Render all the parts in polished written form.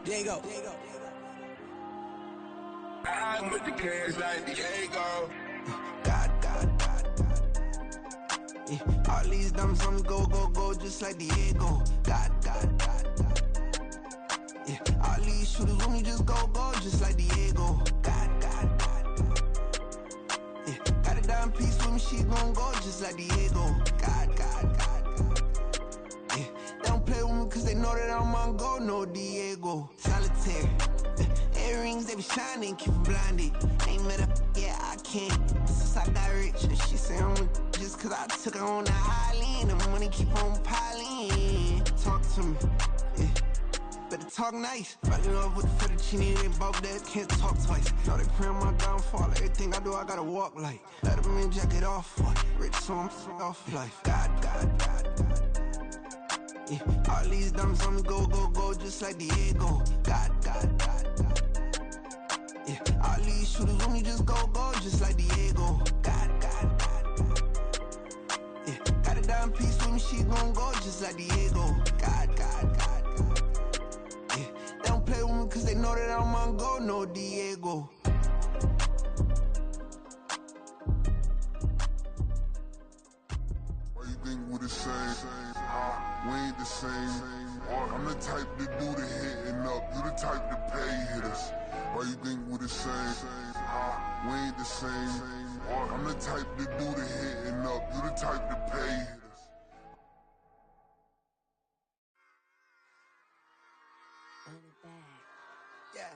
Diego. I'm with the cash like Diego. God. Yeah. All these dummies on me go, just like Diego. God. Yeah. All these shooters on me just go, just like Diego. God. Yeah. Got a dime piece with me, she gon' go just like Diego. God. Yeah. They don't play with me cause they know that I'm on go, no Diego. Solitaire. Earrings, they be shining, keep them blinded. Ain't met up, yeah, I can't. Since I got rich, she say I'm just cause I took her on the island. The money keep on piling. Talk to me, yeah. Better talk nice. Fucking up with the fettuccine, they both that can't talk twice. Know they pray on my downfall. Everything I do, I gotta walk like. Let them in, jacket off. Rich, so I'm off life. God. Yeah. All these dummies on me go, just like Diego. God. Yeah. All these shooters on me just go, just like Diego. God. Yeah. Got a dime piece with me, she gon' go just like Diego. God. Yeah. They don't play with me cause they know that I'm on go, no Diego. Why you think we the same? We ain't the same. I'm the type to do the hitting up. You the type to pay hitters. Why you think we the same? We ain't the same. I'm the type to do the hitting up. You the type to pay hitters. Yeah.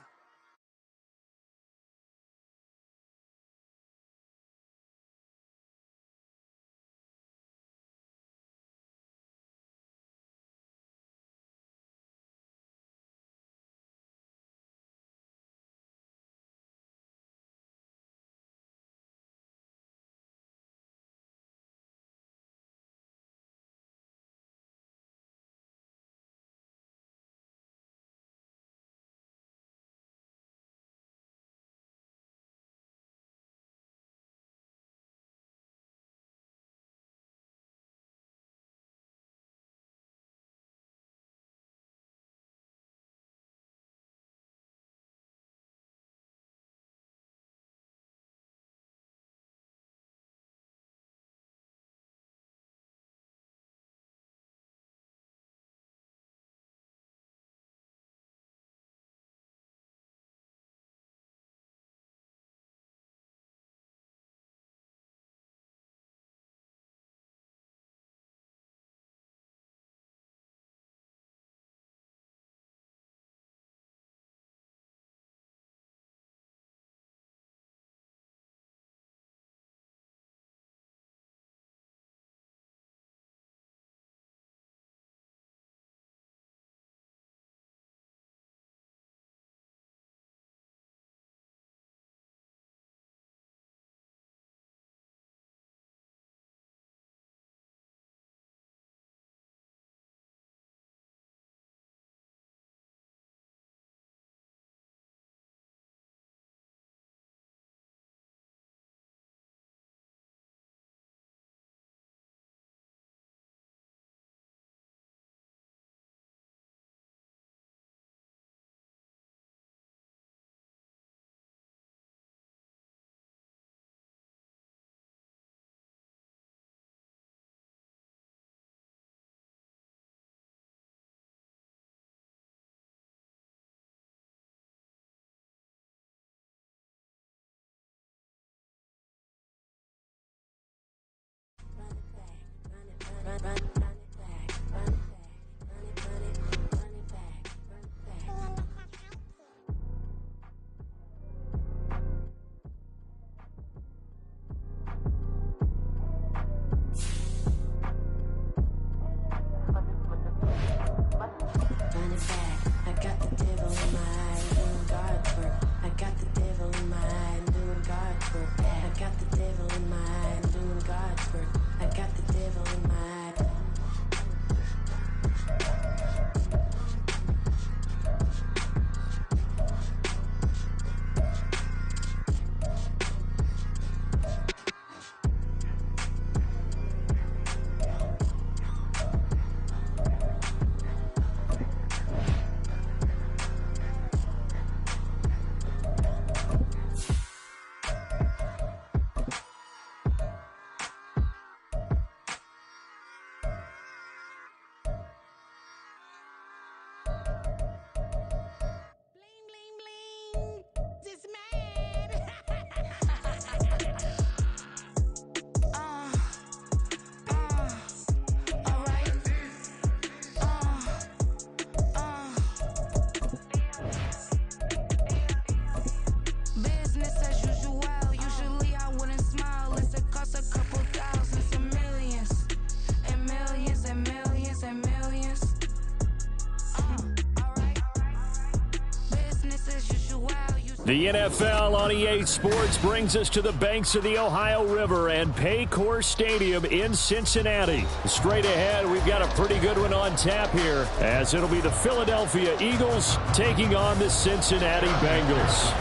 The NFL on EA Sports brings us to the banks of the Ohio River and Paycor Stadium in Cincinnati. Straight ahead, we've got a pretty good one on tap here, as it'll be the Philadelphia Eagles taking on the Cincinnati Bengals.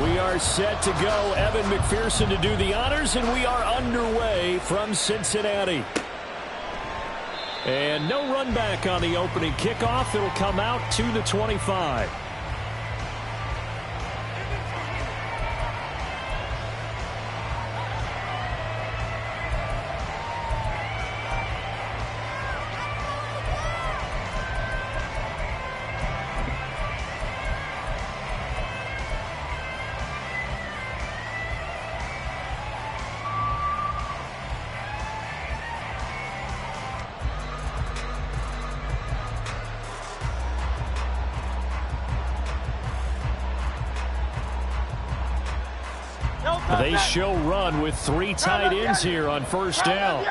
We are set to go. Evan McPherson to do the honors, and we are underway from Cincinnati. And no run back on the opening kickoff. It'll come out to the 25. They show run with 3 tight ends here on first down.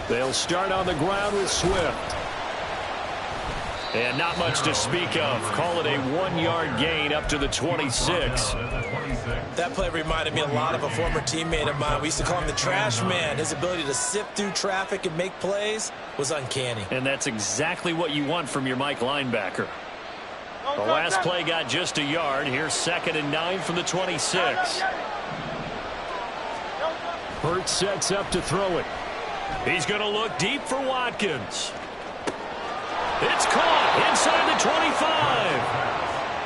They'll start on the ground with Swift. And not much to speak of. Call it a 1-yard gain up to the 26. That play reminded me a lot of a former teammate of mine. We used to call him the trash man. His ability to sift through traffic and make plays was uncanny. And that's exactly what you want from your Mike linebacker. The last play got just a yard. Here's 2nd and 9 from the 26. Hurts sets up to throw it. He's going to look deep for Watkins. It's caught inside the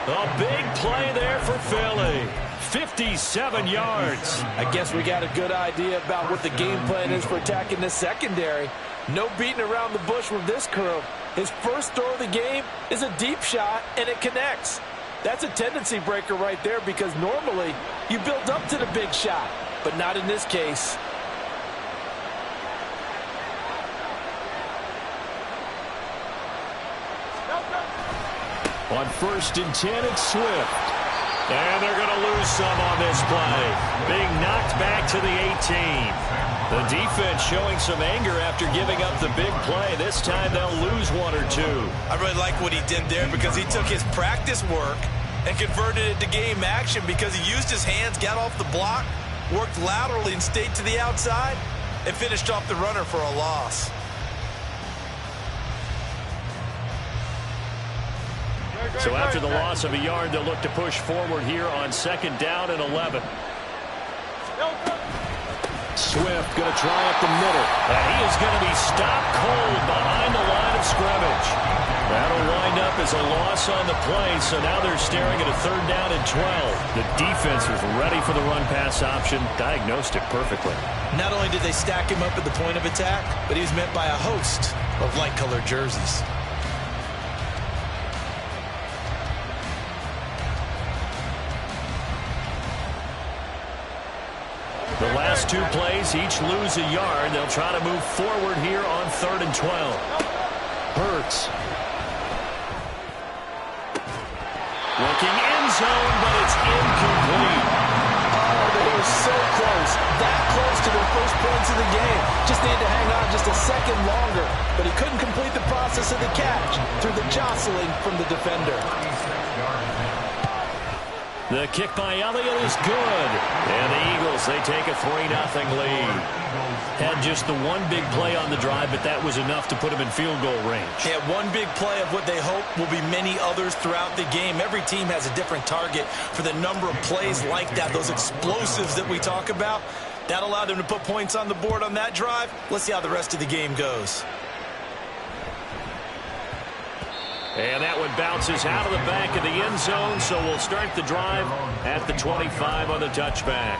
25. A big play there for Philly. 57 yards. I guess we got a good idea about what the game plan is for attacking this secondary. No beating around the bush with this crew. His first throw of the game is a deep shot, and it connects. That's a tendency breaker right there, because normally you build up to the big shot, but not in this case. On 1st and 10, it's Swift. And they're going to lose some on this play. Being knocked back to the 18. The defense showing some anger after giving up the big play. This time they'll lose 1 or 2. I really like what he did there, because he took his practice work and converted it to game action, because he used his hands, got off the block, worked laterally and stayed to the outside, and finished off the runner for a loss. So after the loss of a yard, they'll look to push forward here on 2nd down and 11. Swift going to try up the middle. And he is going to be stopped cold behind the line of scrimmage. That'll wind up as a loss on the play, so now they're staring at a 3rd down and 12. The defense was ready for the run-pass option, diagnosed it perfectly. Not only did they stack him up at the point of attack, but he was met by a host of light-colored jerseys. The last 2 plays each lose a yard. They'll try to move forward here on 3rd and 12. Hurts. Looking end zone, but it's incomplete. Oh, they were so close. That close to their first points of the game. Just needed to hang on just a second longer. But he couldn't complete the process of the catch through the jostling from the defender. The kick by Elliott is good. And the Eagles, they take a 3-0 lead. Had just the one big play on the drive, but that was enough to put them in field goal range. Yeah, one big play of what they hope will be many others throughout the game. Every team has a different target for the number of plays like that, those explosives that we talk about. That allowed them to put points on the board on that drive. Let's see how the rest of the game goes. And that one bounces out of the back of the end zone, so we'll start the drive at the 25 on the touchback.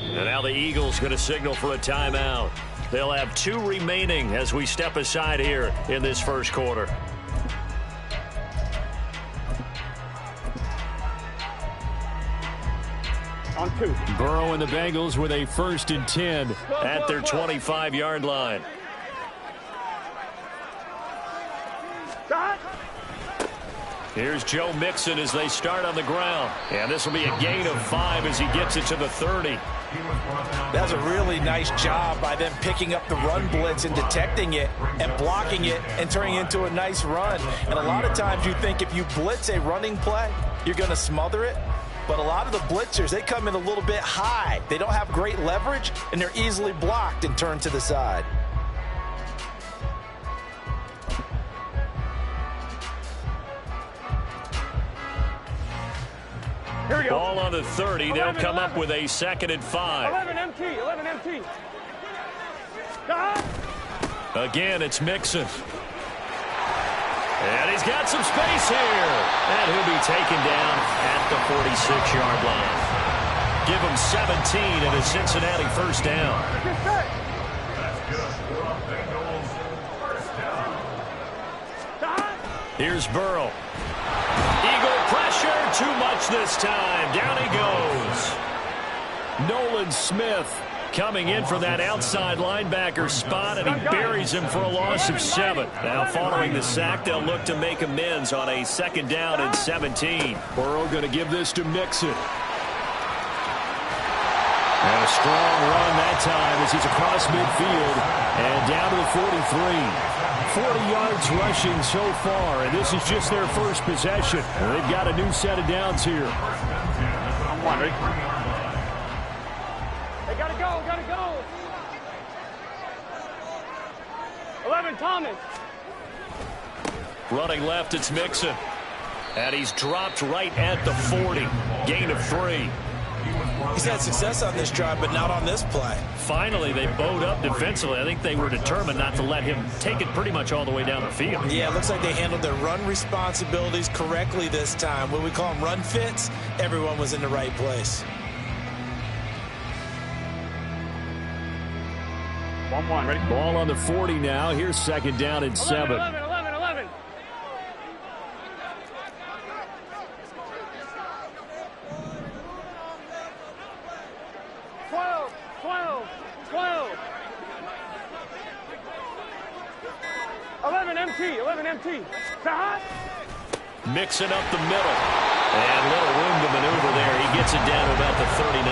And now the Eagles going to signal for a timeout. They'll have 2 remaining as we step aside here in this first quarter. On 2. Burrow and the Bengals with a 1st and 10 at their 25-yard line. Here's Joe Mixon as they start on the ground. And this will be a gain of 5 as he gets it to the 30. That's a really nice job by them picking up the run blitz and detecting it and blocking it and turning it into a nice run. And a lot of times you think if you blitz a running play, you're going to smother it. But a lot of the blitzers, they come in a little bit high. They don't have great leverage, and they're easily blocked and turned to the side. Here we go. Ball on the 30. They'll come up with a 2nd and 5. 11 MT. 11 MT. Again, it's Mixon. And he's got some space here. And he'll be taken down at the 46-yard line. Give him 17 and a Cincinnati 1st down. Here's Burrow. Eagle pressure, too much this time. Down he goes. Nolan Smith coming in for that outside linebacker spot, and he buries him for a loss of 7. Now following the sack, they'll look to make amends on a 2nd down and 17. Burrow going to give this to Mixon. And a strong run that time as he's across midfield and down to the 43. 40 yards rushing so far, and this is just their first possession. And they've got a new set of downs here. I'm wondering. They gotta go, gotta go. 11 Thomas. Running left, it's Mixon. And he's dropped right at the 40. Gain of 3. He's had success on this drive, but not on this play. Finally, they bowed up defensively. I think they were determined not to let him take it pretty much all the way down the field. Yeah, it looks like they handled their run responsibilities correctly this time. When we call them run fits, everyone was in the right place. 1-1, ready? Ball on the 40 now. Here's 2nd down and 7. 11. 11 MT. Mixing up the middle. And little room to maneuver there. He gets it down to about the 39.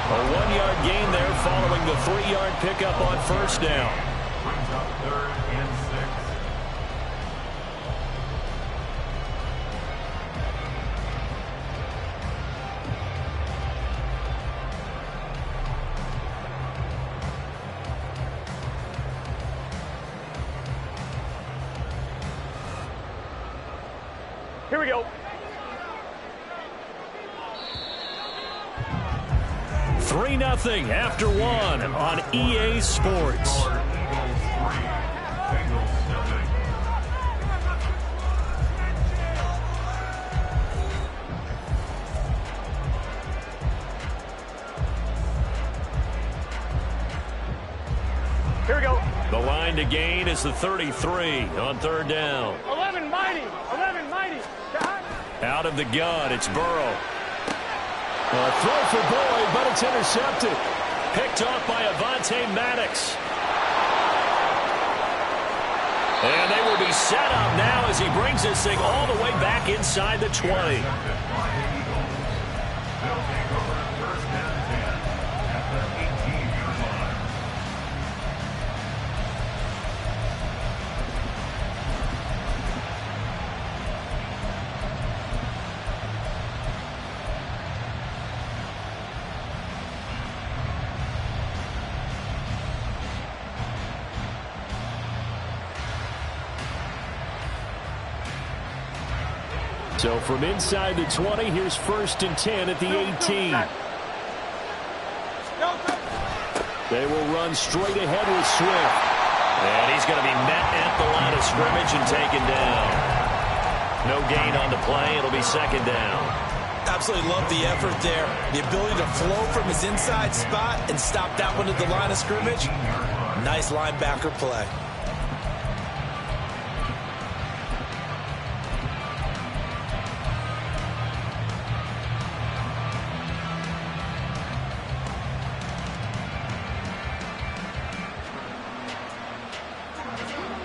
A 1-yard gain there following the 3-yard pickup on 1st down. Here we go. 3-0 after 1 on EA Sports. Here we go. The line to gain is the 33 on 3rd down. 11 mighty. Out of the gun, it's Burrow. A throw for Boyd, but it's intercepted. Picked off by Avonte Maddox. And they will be set up now as he brings this thing all the way back inside the 20. So from inside the 20, here's 1st and 10 at the 18. They will run straight ahead with Swift. And he's going to be met at the line of scrimmage and taken down. No gain on the play. It'll be 2nd down. Absolutely love the effort there. The ability to flow from his inside spot and stop that one at the line of scrimmage. Nice linebacker play.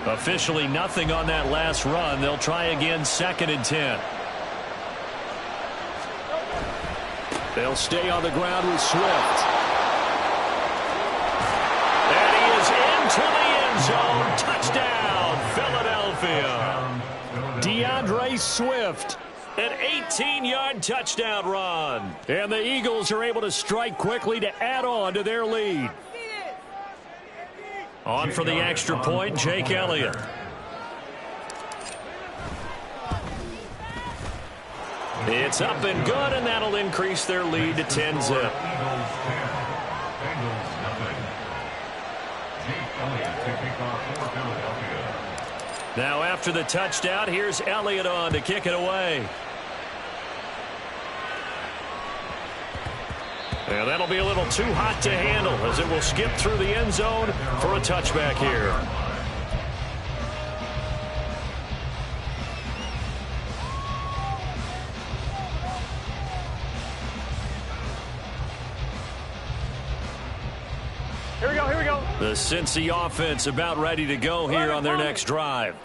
Officially nothing on that last run. They'll try again 2nd and 10. They'll stay on the ground with Swift. And he is into the end zone. Touchdown, Philadelphia. DeAndre Swift, an 18-yard touchdown run. And the Eagles are able to strike quickly to add on to their lead. On for the extra point, Jake Elliott. It's up and good, and that'll increase their lead to 10-zip. Now after the touchdown, here's Elliott on to kick it away. And that'll be a little too hot to handle as it will skip through the end zone for a touchback here. Here we go, here we go. The Cincy offense about ready to go here on their next drive.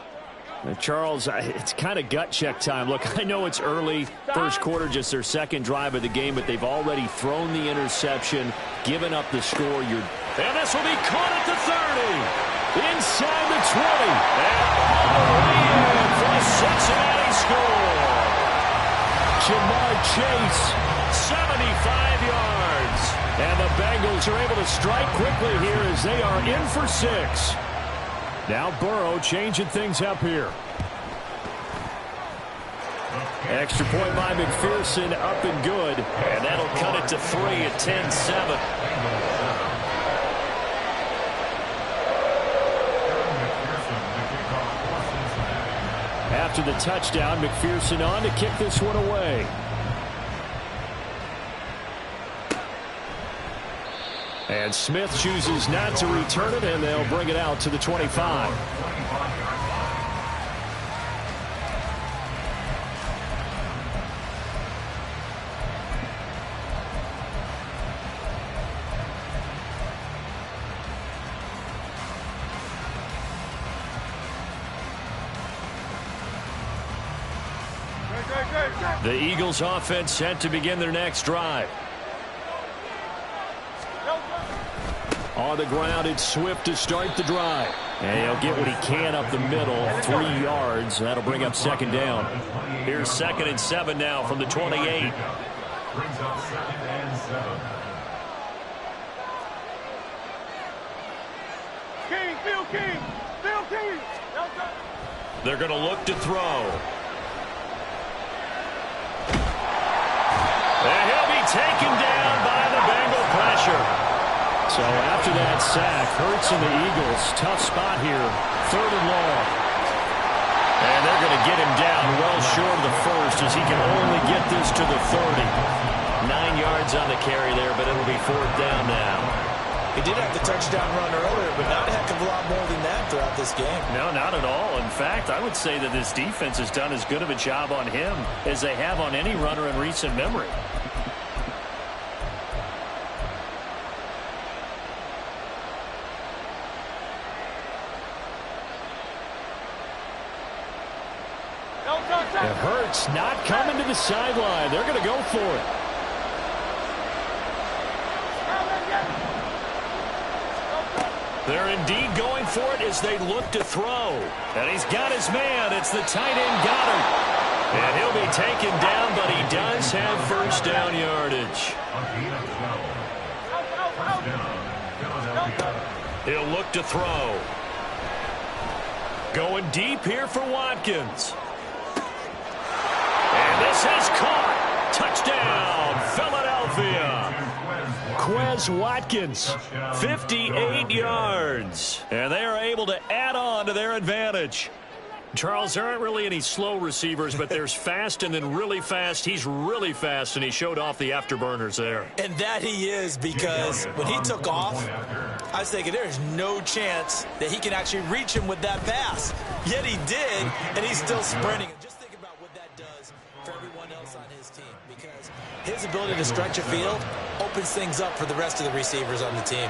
Charles, it's kind of gut check time. Look, I know it's early, first quarter, just their second drive of the game, but they've already thrown the interception, given up the score. And this will be caught at the 30, inside the 20, and all the way in for a Cincinnati score. Jamar Chase, 75 yards. And the Bengals are able to strike quickly here as they are in for 6. Now Burrow changing things up here. Extra point by McPherson, up and good. And that'll cut it to 3 at 10-7. After the touchdown, McPherson on to kick this one away. And Smith chooses not to return it, and they'll bring it out to the 25. The Eagles offense set to begin their next drive. On the ground, it's Swift to start the drive. And he'll get what he can up the middle, 3 yards. That'll bring up 2nd down. Here's 2nd and 7 now from the 28. Brings up 2nd and 7. King. They're going to look to throw. And he'll be taken down by the Bengal pressure. So after that sack, Hurts and the Eagles, tough spot here, 3rd and long. And they're going to get him down well short of the first as he can only get this to the 30. 9 yards on the carry there, but it'll be 4th down now. He did have the touchdown run earlier, but not a heck of a lot more than that throughout this game. No, not at all. In fact, I would say that this defense has done as good of a job on him as they have on any runner in recent memory. And Hurts not coming to the sideline. They're going to go for it. They're indeed going for it as they look to throw. And he's got his man. It's the tight end Goddard. And he'll be taken down, but he does have 1st down yardage. He'll look to throw. Going deep here for Watkins. And this is caught. Touchdown, Philadelphia. Quez Watkins, 58 yards. And they are able to add on to their advantage. Charles, there aren't really any slow receivers, but there's fast and then really fast. He's really fast, and he showed off the afterburners there. And that he is, because when he took off, I was thinking there's no chance that he can actually reach him with that pass. Yet he did, and he's still sprinting. Just think about what that does for everyone else on his team, because his ability to stretch a field opens things up for the rest of the receivers on the team.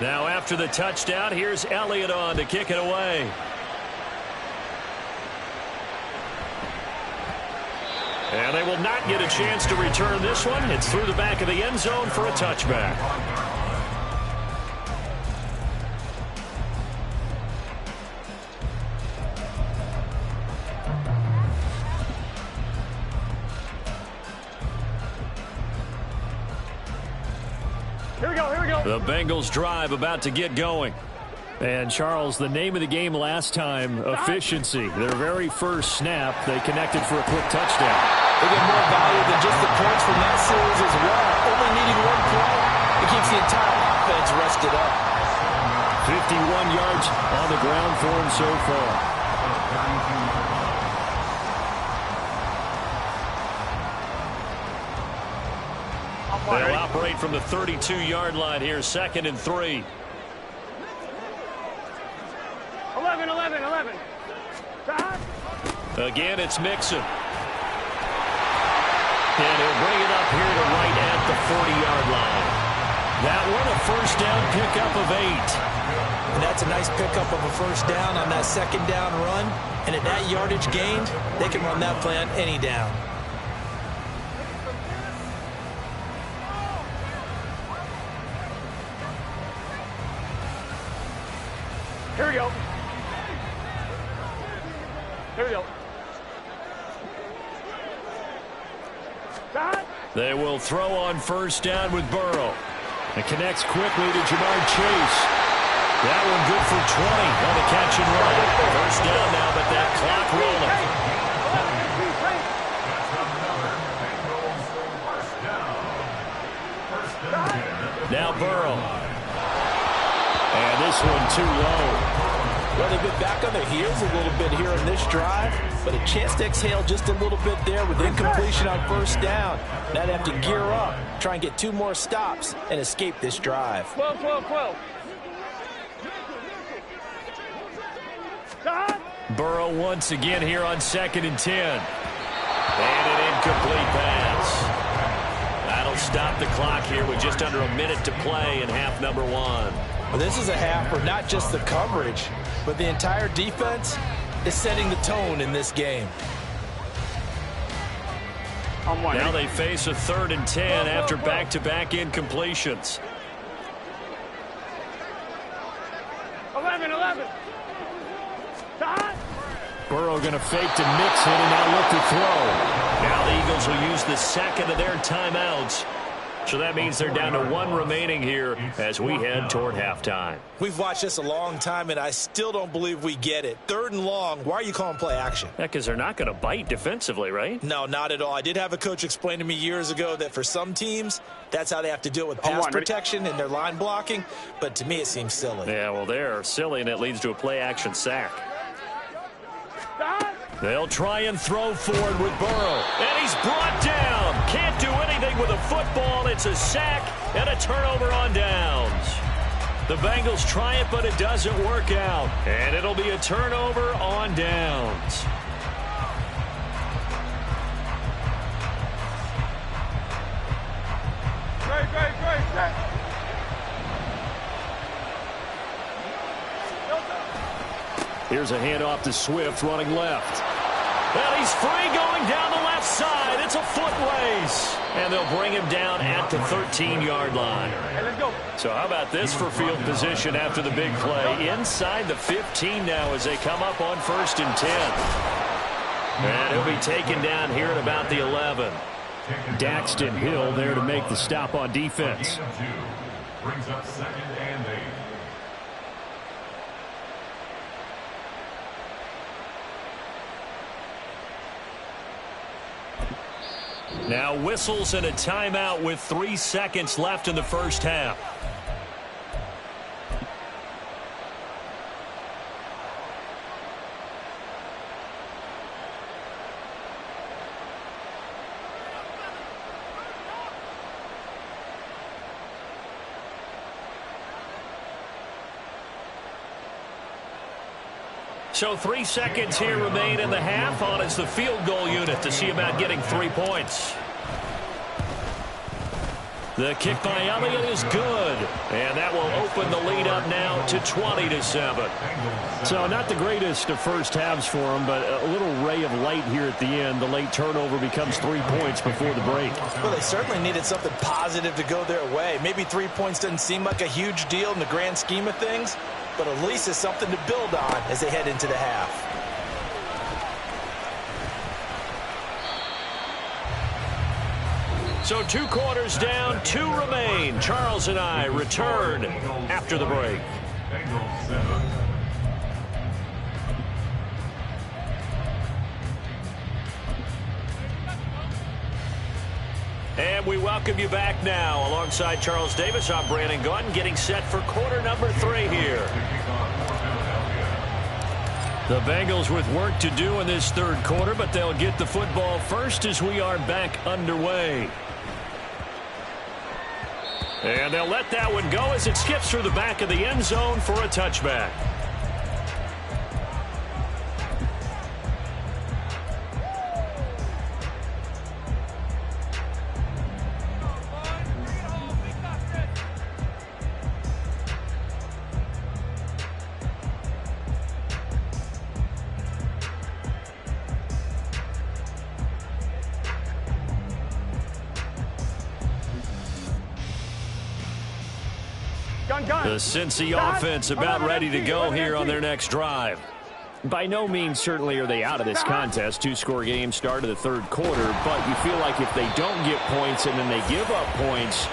Now after the touchdown, here's Elliott on to kick it away. And they will not get a chance to return this one. It's through the back of the end zone for a touchback. Here we go, here we go. The Bengals drive about to get going. And, Charles, the name of the game last time, efficiency. Their very first snap, they connected for a quick touchdown. They get more value than just the points from that series as well. Only needing one play, it keeps the entire offense rested up. 51 yards on the ground for him so far. They'll operate from the 32-yard line here, 2nd and 3. 11, 11, 11. Again, it's Mixon. And he'll bring it up here to right at the 40-yard line. That one, a first down pickup of 8. And that's a nice pickup of a first down on that second down run. And at that yardage gained, they can run that play on any down. Here we go. Here we go. They will throw on first down with Burrow. It connects quickly to Jamar Chase. That one good for 20 on the catch and run. First down now, but that clock rolling. Now Burrow. And this one too low. Well, they've been back on their heels a little bit here in this drive, but a chance to exhale just a little bit there with incompletion on first down. Now they have to gear up, try and get 2 more stops, and escape this drive. 12, 12, 12. Burrow once again here on 2nd and 10. And an incomplete pass. That'll stop the clock here with just under a minute to play in half number 1. Well, this is a half where not just the coverage, but the entire defense is setting the tone in this game. Now they face a 3rd and 10 after back-to-back incompletions. 11, 11. Burrow going to fake to Mixon and now look to throw. Now the Eagles will use the second of their timeouts. So that means they're down to 1 remaining here as we head toward halftime. We've watched this a long time, and I still don't believe we get it. 3rd and long, why are you calling play action? Yeah, because they're not going to bite defensively, right? No, not at all. I did have a coach explain to me years ago that for some teams, that's how they have to deal with pass protection and their line blocking. But to me, it seems silly. Yeah, well, they're silly, and it leads to a play-action sack. They'll try and throw forward with Burrow. And he's brought down. Can't do anything with a football. It's a sack and a turnover on downs. The Bengals try it, but it doesn't work out. And it'll be a turnover on downs. Great. Here's a handoff to Swift running left. And he's free going down the left side. It's a foot race. And they'll bring him down at the 13-yard line. Hey, let's go. So how about this for field position after the big play? Inside the 15 now as they come up on 1st and 10. And he'll be taken down here at about the 11. Daxton Hill there to make the stop on defense. Brings up 2nd and 8. Now whistles and a timeout with 3 seconds left in the first half. So 3 seconds here remain in the half. On is the field goal unit to see about getting 3 points. The kick by Elliott is good. And that will open the lead up now to 20-7. So not the greatest of first halves for him, but a little ray of light here at the end. The late turnover becomes 3 points before the break. Well, they certainly needed something positive to go their way. Maybe 3 points doesn't seem like a huge deal in the grand scheme of things, but at least it's something to build on as they head into the half. So 2 quarters down, 2 remain. Charles and I return after the break. And we welcome you back now. Alongside Charles Davis, I'm Brandon Gaudin, getting set for quarter number 3 here. The Bengals with work to do in this third quarter, but they'll get the football first as we are back underway. And they'll let that one go as it skips through the back of the end zone for a touchback. The Cincy offense about ready to go here on their next drive. By no means certainly are they out of this contest. 2-score game start of the third quarter, but you feel like if they don't get points and then they give up points,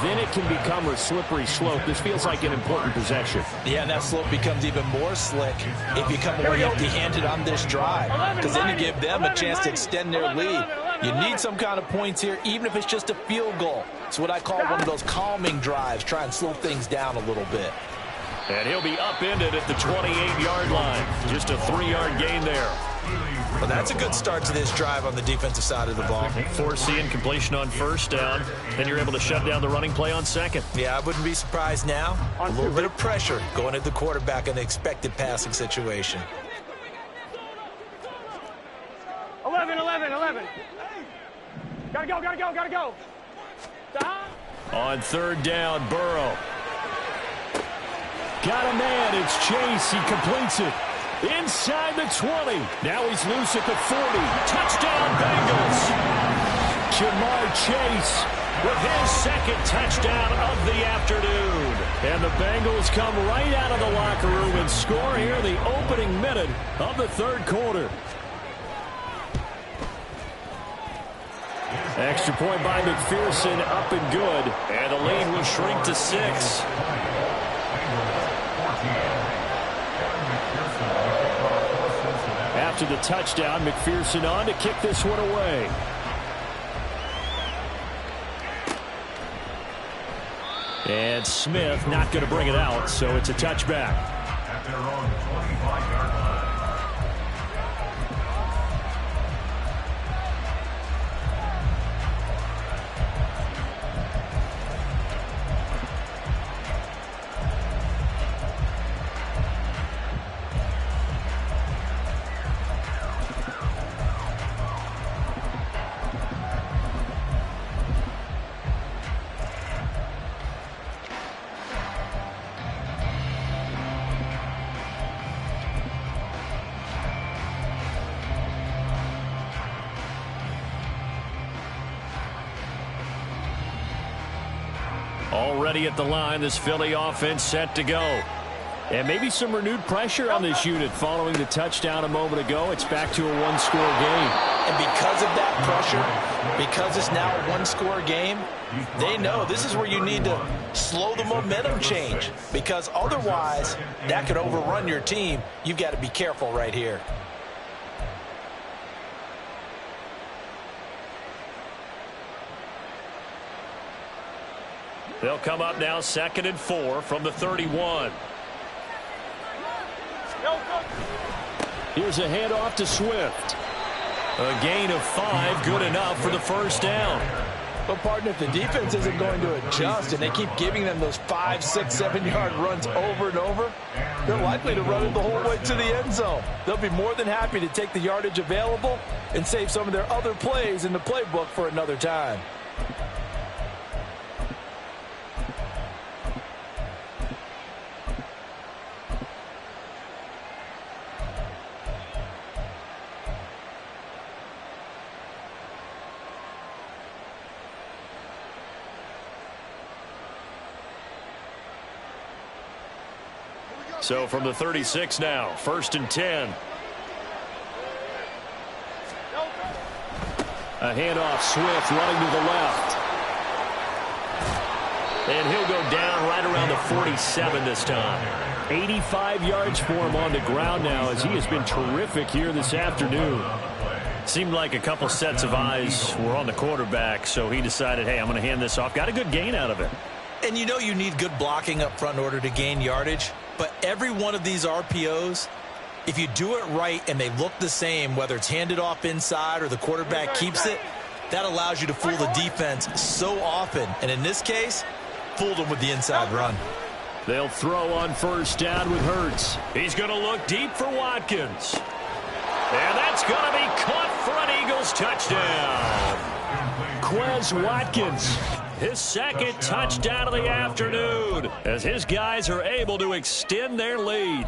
then it can become a slippery slope. This feels like an important possession. Yeah, and that slope becomes even more slick if you come away empty-handed on this drive, because then you give them a chance to extend their lead. You need some kind of points here, even if it's just a field goal. It's what I call one of those calming drives. Try and slow things down a little bit. And he'll be upended at the 28-yard line. Just a 3-yard gain there. Well, that's a good start to this drive on the defensive side of the ball. Forcing completion on first down. Then you're able to shut down the running play on second. Yeah, I wouldn't be surprised now. A little bit of pressure going at the quarterback in the expected passing situation. 11. Gotta go. On third down, Burrow. Got a man. It's Chase. He completes it. Inside the 20. Now he's loose at the 40. Touchdown, Bengals. Jamar Chase with his second touchdown of the afternoon. And the Bengals come right out of the locker room and score here in the opening minute of the third quarter. Extra point by McPherson, up and good. And the lead will shrink to 6. After the touchdown, McPherson on to kick this one away. And Smith not going to bring it out, so it's a touchback. At their own 25-yard line. Already at the line, this Philly offense set to go. And maybe some renewed pressure on this unit following the touchdown a moment ago. It's back to a one-score game. And because of that pressure, because it's now a one-score game, they know this is where you need to slow the momentum change, because otherwise that could overrun your team. You've got to be careful right here. They'll come up now 2nd and 4 from the 31. Here's a handoff to Swift. A gain of 5, good enough for the first down. Well, partner, if the defense isn't going to adjust and they keep giving them those 5, 6, 7-yard runs over and over, they're likely to run it the whole way to the end zone. They'll be more than happy to take the yardage available and save some of their other plays in the playbook for another time. So from the 36 now, 1st and 10. A handoff, Swift running to the left. And he'll go down right around the 47 this time. 85 yards for him on the ground now as he has been terrific here this afternoon. Seemed like a couple sets of eyes were on the quarterback, so he decided, hey, I'm going to hand this off. Got a good gain out of it. And you know you need good blocking up front in order to gain yardage, but every one of these RPOs, if you do it right and they look the same, whether it's handed off inside or the quarterback keeps it, that allows you to fool the defense so often. And in this case, fooled them with the inside run. They'll throw on 1st down with Hurts. He's going to look deep for Watkins. And that's going to be caught for an Eagles touchdown. Quez Watkins, his 2nd touchdown of the afternoon, as his guys are able to extend their lead.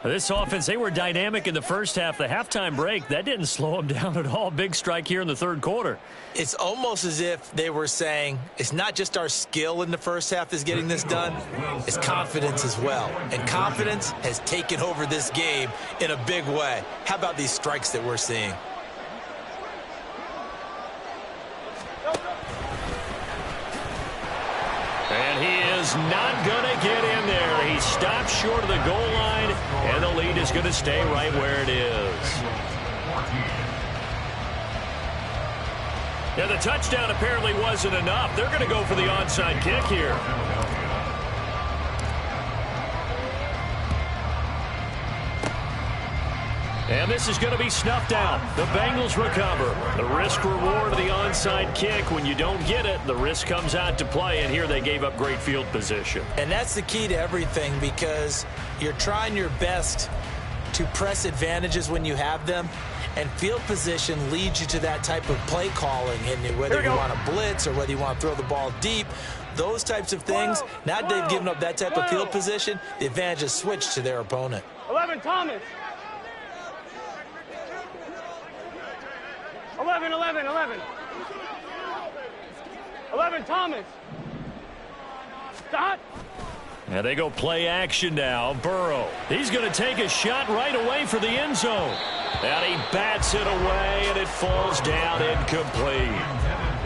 This offense, they were dynamic in the first half. The halftime break, that didn't slow them down at all. Big strike here in the 3rd quarter. It's almost as if they were saying, it's not just our skill in the first half that's getting this done, it's confidence as well. And confidence has taken over this game in a big way. How about these strikes that we're seeing? And he is not going to get in there. He stopped short of the goal line, and the lead is going to stay right where it is. Yeah, the touchdown apparently wasn't enough. They're going to go for the onside kick here. And this is going to be snuffed out. The Bengals recover. The risk-reward of the onside kick. When you don't get it, the risk comes out to play, and here they gave up great field position. And that's the key to everything, because you're trying your best to press advantages when you have them, and field position leads you to that type of play calling. And whether you want to blitz or whether you want to throw the ball deep, those types of things, now that they've given up that type of field position, the advantage is switched to their opponent. 11, Thomas. 11, 11, 11. 11, Thomas. Stop. And they go play action now. Burrow. He's going to take a shot right away for the end zone. And he bats it away, and it falls down incomplete.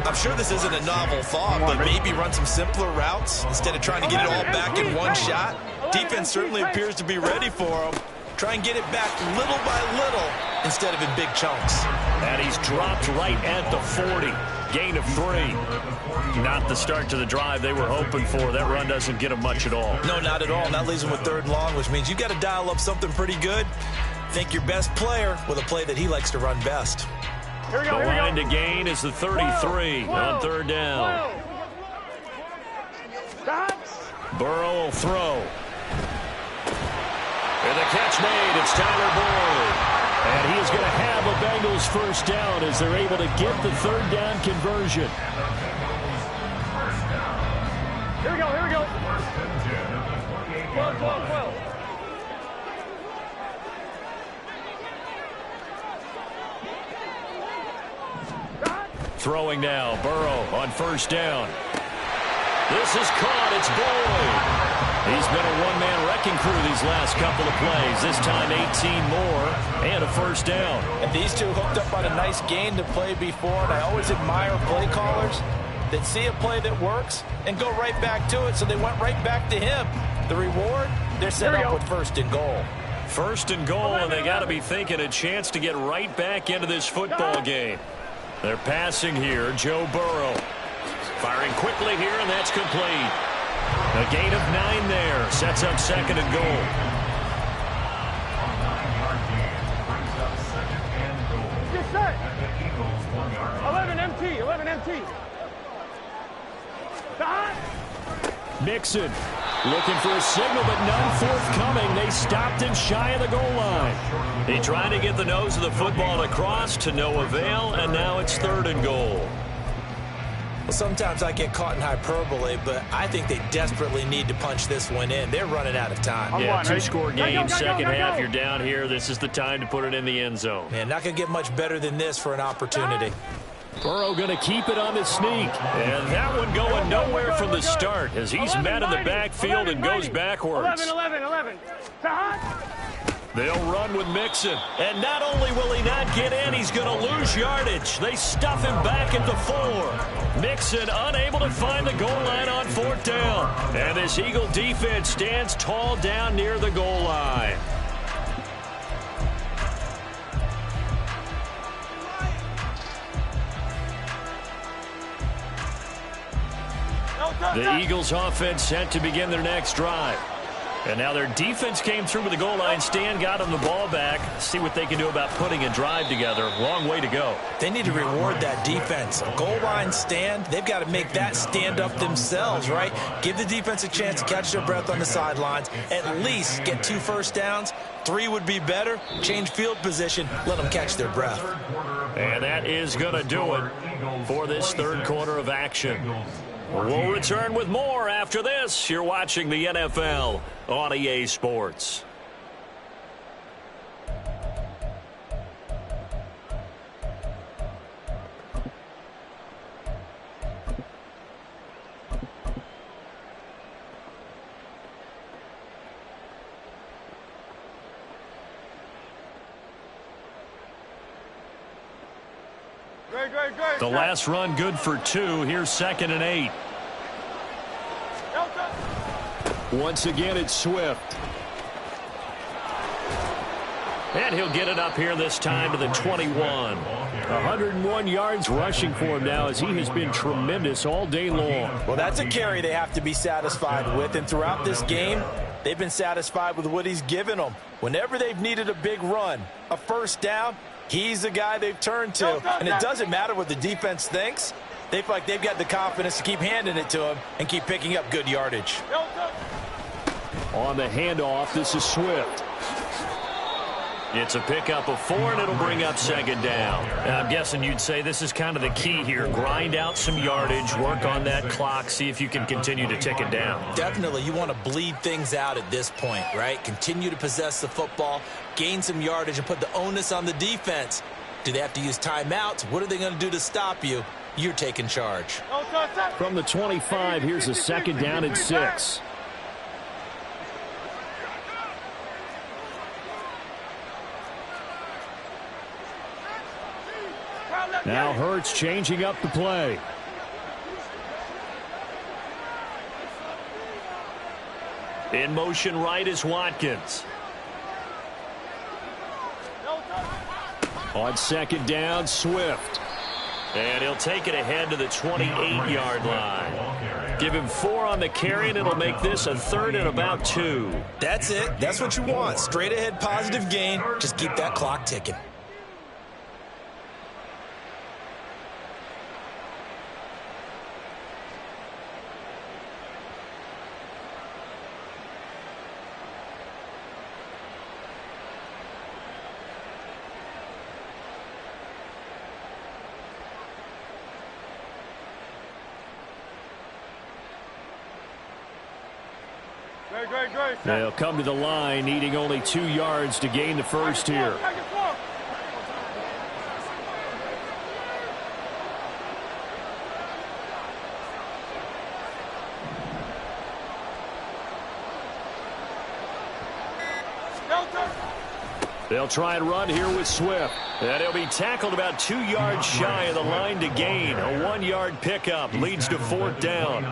I'm sure this isn't a novel thought, but maybe run some simpler routes instead of trying to get it all back in one shot. Defense certainly appears to be ready for him. Try and get it back little by little instead of in big chunks. And he's dropped right at the 40. Gain of 3. Not the start to the drive they were hoping for. That run doesn't get him much at all. No, not at all. And that leaves him with 3rd and long, which means you've got to dial up something pretty good. Think your best player with a play that he likes to run best. Here we go, the here we line go. to gain is the 33 on 3rd down. Stop. Burrow will throw. And the catch made. It's Tyler Boyd. And he is going to have a Bengals 1st down as they're able to get the 3rd down conversion. Here we go, here we go. 12, 12, 12. Throwing now. Burrow on 1st down. This is caught. It's Boyd. He's been a one-man wrecking crew these last couple of plays. This time 18 more and a 1st down. And these two hooked up on a nice gain to play before, and I always admire play callers that see a play that works and go right back to it, so they went right back to him. The reward, they're set up with 1st and goal. 1st and goal, and they got to be thinking a chance to get right back into this football game. They're passing here. Joe Burrow firing quickly here, and that's complete. A gain of 9 there. Sets up 2nd and goal. Get set. 11 MT, 11 MT. Stop. Mixon looking for a signal, but none forthcoming. They stopped him shy of the goal line. He tried to get the nose of the football across to no avail, and now it's 3rd and goal. Well, sometimes I get caught in hyperbole, but I think they desperately need to punch this one in. They're running out of time. Yeah, 2-score game, Go. second half. You're down here. This is the time to put it in the end zone. Man, not going to get much better than this for an opportunity. Burrow going to keep it on the sneak. And that one going nowhere from the start as he's met in the backfield and goes backwards. 11. They'll run with Mixon. And not only will he not get in, he's going to lose yardage. They stuff him back at the 4. Mixon unable to find the goal line on 4th down. And this Eagle defense stands tall down near the goal line. The Eagles offense set to begin their next drive. And now their defense came through with the goal line stand, got them the ball back. See what they can do about putting a drive together. Long way to go. They need to reward that defense. A goal line stand, they've got to make that stand up themselves, right? Give the defense a chance to catch their breath on the sidelines. At least get 2 first downs. 3 would be better. Change field position. Let them catch their breath. And that is going to do it for this third quarter of action. We'll return with more after this. You're watching the NFL on EA Sports. The last run good for 2. Here's 2nd and 8. Once again, it's Swift. And he'll get it up here this time to the 21. 101 yards rushing for him now as he has been tremendous all day long. Well, that's a carry they have to be satisfied with. And throughout this game, they've been satisfied with what he's given them. Whenever they've needed a big run, a first down, he's the guy they've turned to. And it doesn't matter what the defense thinks. They feel like they've got the confidence to keep handing it to him and keep picking up good yardage. On the handoff, this is Swift. It's a pickup of 4, and it'll bring up 2nd down. And I'm guessing you'd say this is kind of the key here. Grind out some yardage, work on that clock, see if you can continue to tick it down. Definitely, you want to bleed things out at this point, right? Continue to possess the football, gain some yardage, and put the onus on the defense. Do they have to use timeouts? What are they going to do to stop you? You're taking charge. From the 25, here's a 2nd down and 6. Now Hurts changing up the play. In motion right is Watkins. On 2nd down, Swift. And he'll take it ahead to the 28-yard line. Give him 4 on the carry, and it'll make this a 3rd and about 2. That's it. That's what you want. Straight ahead positive gain. Just keep that clock ticking. They'll come to the line, needing only 2 yards to gain the first here. They'll try and run here with Swift. And he'll be tackled about 2 yards shy of the line to gain. A 1-yard pickup leads to 4th down.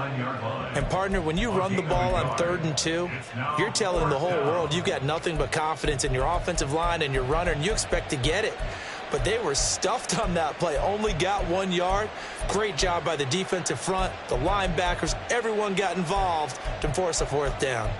And, partner, when you run the ball on 3rd and 2, you're telling the whole world you've got nothing but confidence in your offensive line and your runner, and you expect to get it. But they were stuffed on that play, only got 1 yard. Great job by the defensive front, the linebackers, everyone got involved to force a 4th down.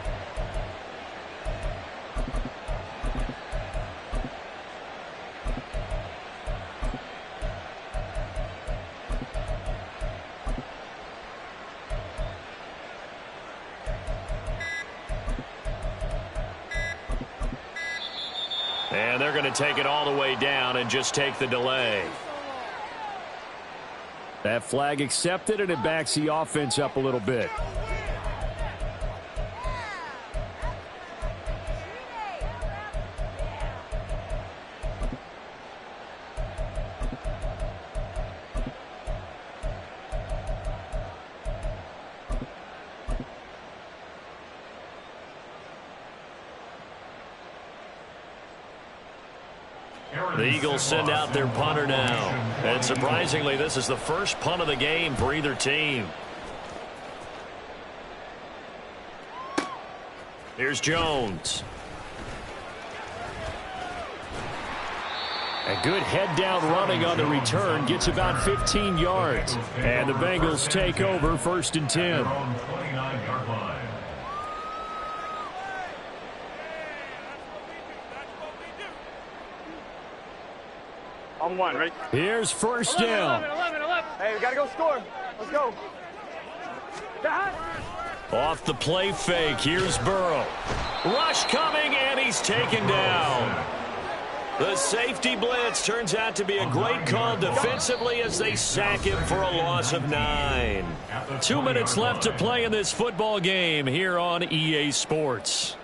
And they're going to take it all the way down and just take the delay. That flag accepted, and it backs the offense up a little bit. The Eagles send out their punter now. And surprisingly, this is the first punt of the game for either team. Here's Jones. A good head-down running on the return. Gets about 15 yards. And the Bengals take over 1st and 10. On one, right? Here's 1st down. 11. Hey, we got to go score. Let's go. Off the play fake. Here's Burrow. Rush coming, and he's taken down. The safety blitz turns out to be a great call defensively as they sack him for a loss of 9. 2 minutes left to play in this football game here on EA Sports.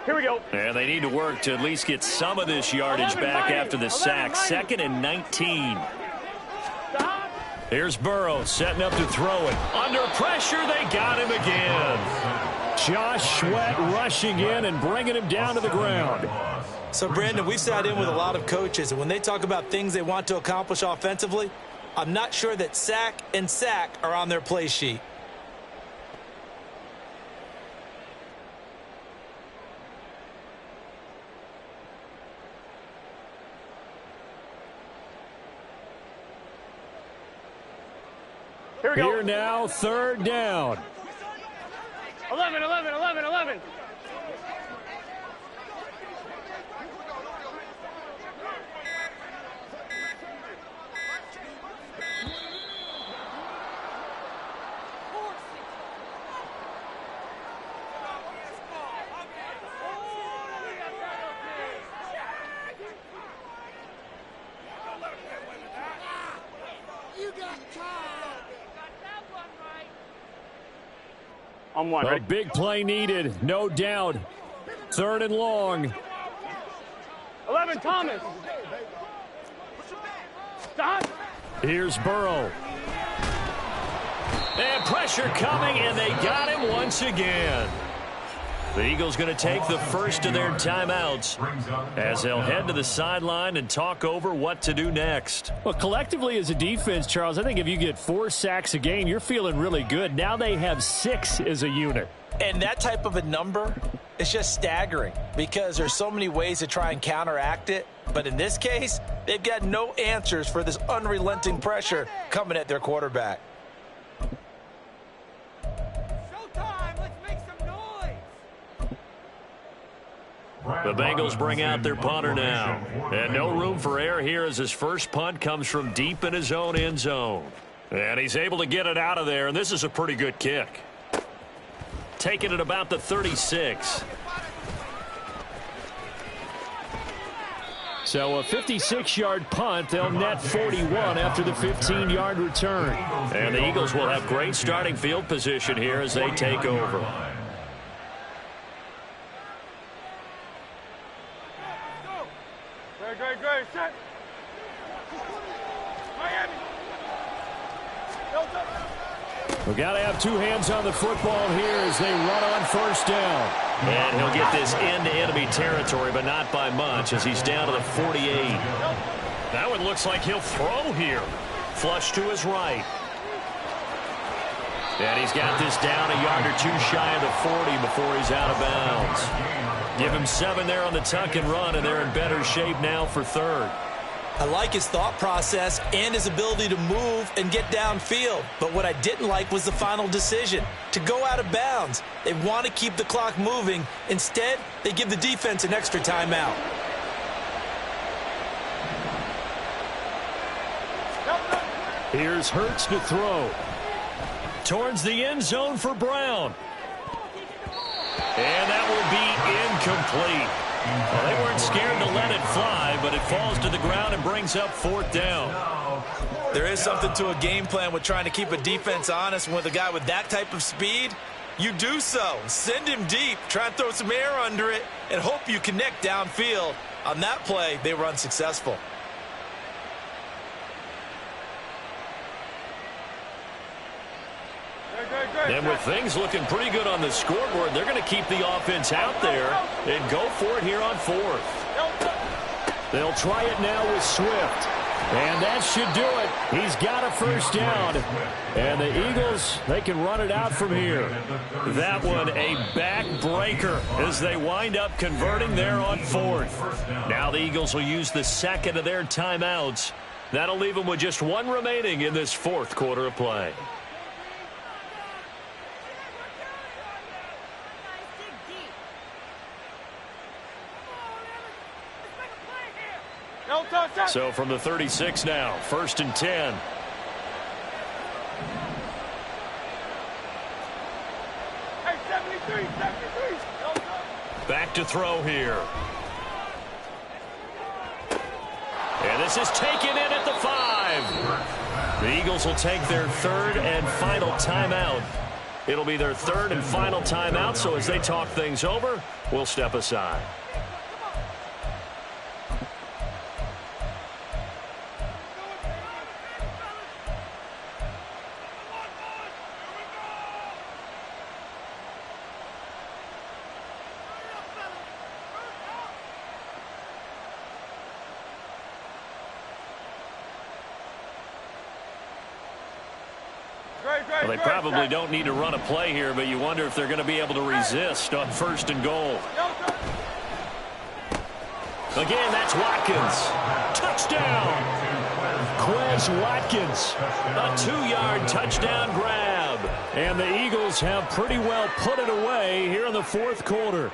Here we go. And they need to work to at least get some of this yardage back after the sack. 2nd and 19. Here's Burrow setting up to throw it. Under pressure, they got him again. Josh Sweat rushing in and bringing him down to the ground. So, Brandon, we've sat in with a lot of coaches, and when they talk about things they want to accomplish offensively, I'm not sure that sack and sack are on their play sheet. Here we go. Here now, 3rd down. 11. On one, A right? big play needed, no doubt. 3rd and long. 11, Thomas. Stop. Here's Burrow. And pressure coming, and they got him once again. The Eagles going to take the first of their timeouts as they'll head to the sideline and talk over what to do next. Well, collectively as a defense, Charles, I think if you get 4 sacks a game, you're feeling really good. Now they have 6 as a unit. And that type of a number is just staggering because there's so many ways to try and counteract it. But in this case, they've got no answers for this unrelenting pressure coming at their quarterback. The Bengals bring out their punter now. And no room for error here as his first punt comes from deep in his own end zone. And he's able to get it out of there, and this is a pretty good kick. Taking it about the 36. So a 56-yard punt. They'll net 41 after the 15-yard return. And the Eagles will have great starting field position here as they take over. Great. Set. Miami. We've got to have 2 hands on the football here as they run on 1st down. And he'll get this into enemy territory, but not by much as he's down to the 48. That one looks like he'll throw here. Flush to his right. And he's got this down a yard or 2 shy of the 40 before he's out of bounds. Give him 7 there on the tuck and run, and they're in better shape now for 3rd. I like his thought process and his ability to move and get downfield. But what I didn't like was the final decision, to go out of bounds. They want to keep the clock moving. Instead, they give the defense an extra timeout. Here's Hurts to throw. Towards the end zone for Brown. And that will be incomplete. Well, they weren't scared to let it fly, but it falls to the ground and brings up 4th down. There is something to a game plan with trying to keep a defense honest. With a guy with that type of speed, you do so. Send him deep, try and throw some air under it, and hope you connect downfield. On that play, they were unsuccessful. They And with things looking pretty good on the scoreboard, they're going to keep the offense out there and go for it here on fourth. They'll try it now with Swift. And that should do it. He's got a first down. And the Eagles, they can run it out from here. That one a backbreaker as they wind up converting there on fourth. Now the Eagles will use the second of their timeouts. That'll leave them with just one remaining in this fourth quarter of play. So from the 36 now, 1st and 10. Hey, 73. Back to throw here. And this is taken in at the 5. The Eagles will take their third and final timeout. It'll be their third and final timeout, so as they talk things over, we'll step aside. Well, they probably don't need to run a play here, but you wonder if they're going to be able to resist on 1st and goal. Again, that's Watkins. Touchdown! Quez Watkins. A 2-yard touchdown grab. And the Eagles have pretty well put it away here in the fourth quarter.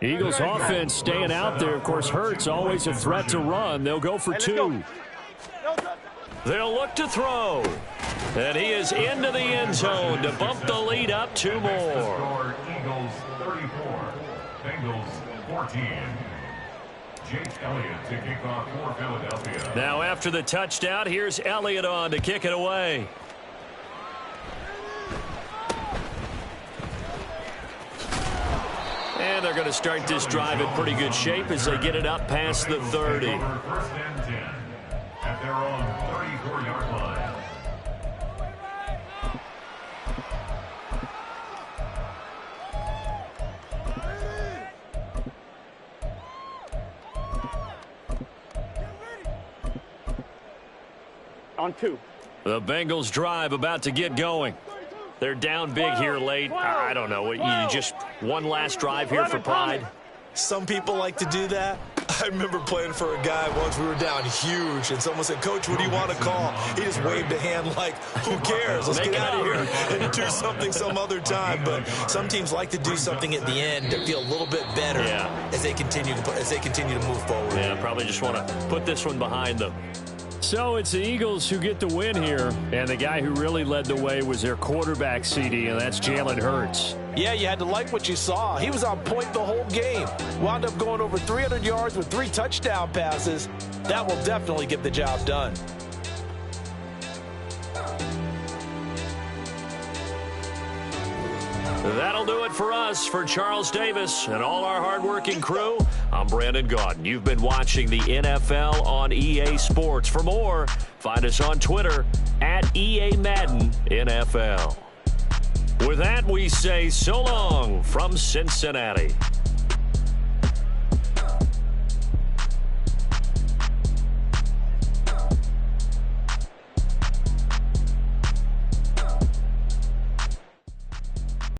Eagles offense staying out there. Of course, Hurts always a threat to run. They'll go for 2. They'll look to throw. And he is into the end zone to bump the lead up 2 more. Eagles 34, Bengals 14. Jake Elliott to kick off for Philadelphia. Now after the touchdown, here's Elliott on to kick it away. And they're going to start this drive in pretty good shape as they get it up past the 30. 1st and 10 at their own 34-yard line. On 2. The Bengals drive about to get going. They're down big here late. I don't know. You just one last drive here for pride. Some people like to do that. I remember playing for a guy once. We were down huge, and someone said, "Coach, what do you want to call?" He just waved a hand like, "Who cares? Let's get out of here and do something some other time." But some teams like to do something at the end to feel a little bit better as they continue to move forward. Yeah, probably just want to put this one behind them. So it's the Eagles who get the win here, and the guy who really led the way was their quarterback, CD, and that's Jalen Hurts. Yeah, you had to like what you saw. He was on point the whole game. Wound up going over 300 yards with 3 touchdown passes. That will definitely get the job done. That'll do it for us. For Charles Davis and all our hardworking crew, I'm Brandon Gaudin. You've been watching the NFL on EA Sports. For more, find us on Twitter at EA Madden NFL. With that, we say so long from Cincinnati.